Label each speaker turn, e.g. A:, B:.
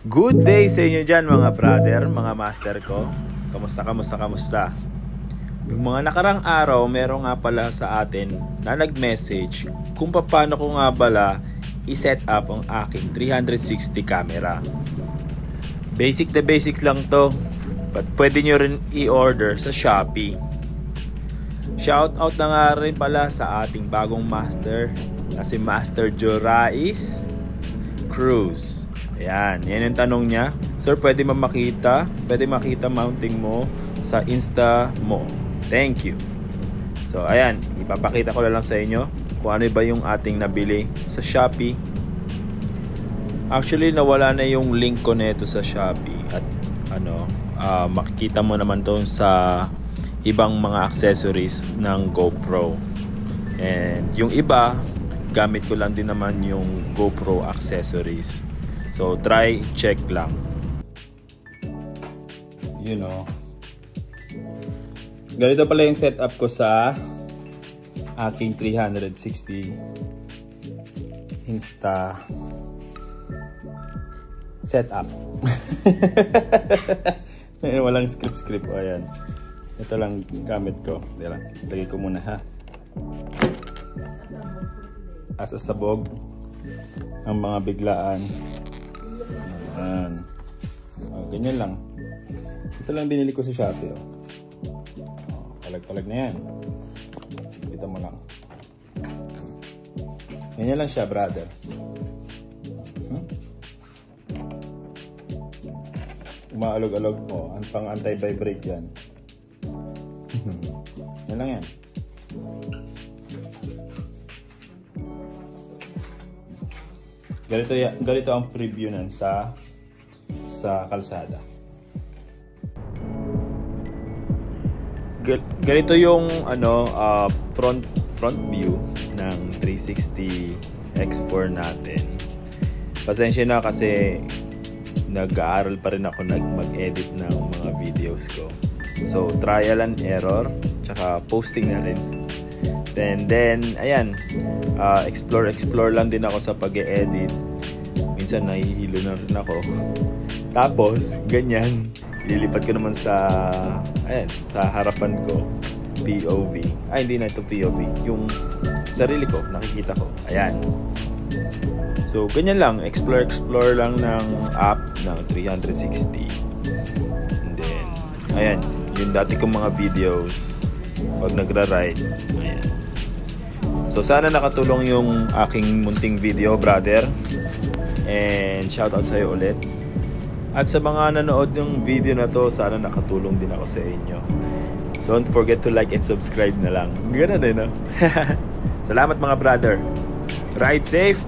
A: Good day sa inyo dyan mga brother, mga master ko. Kamusta? Yung mga nakarang araw, meron nga pala sa atin na nag-message kung paano ko nga pala i-set up ang aking 360 camera. Basic na basics lang to, but pwede nyo rin i-order sa Shopee. Shoutout na nga rin pala sa ating bagong master na si Master Jorais Cruz. Ayan, yan yung tanong niya. Sir, pwede makita mounting mo sa Insta mo. Thank you. So, ayan, ipapakita ko lang sa inyo kung ano ba yung ating nabili sa Shopee. Actually, nawala na yung link ko nito sa Shopee. At makikita mo naman to sa ibang mga accessories ng GoPro. And yung iba, gamit ko lang din naman yung GoPro accessories. So, try, check lang. You know. Ganito pala yung setup ko sa aking 360 Insta setup. Walang script. O, ayan. Ito lang gamit ko. Lagay ko muna ha. Asa sabog ang mga biglaan. Ayan. Ganyan lang. Ito lang binili ko sa Shopee. Palag na yan. Kita mo lang. Ganyan lang siya, brother. Umaalog-alog po. Ang pang anti-vibrate yan. Yan lang yan. Ganito ang preview nun sa kalsada. Ganito yung front view ng 360 X4 natin. Pasensya na kasi nag-aaral pa rin ako mag-edit ng mga videos ko. So trial and error, tsaka posting na rin. Then ayan, explore lang din ako sa pag-e-edit. Minsan nahihilo na rin ako. Tapos ganyan, lilipat ko naman sa harapan ko, POV. Hindi na ito POV, yung sarili ko, nakikita ko. Ayan. So ganyan lang, explore lang ng app ng 360. And then ayan, yung dati kong mga videos pag nagra-ride. Ayan. So sana nakatulong yung aking munting video, brother. And shoutout sa iyo ulit. At sa mga nanood ng video na to, sana nakatulong din ako sa inyo. Don't forget to like and subscribe na lang. Ganun no? Salamat mga brother. Ride safe.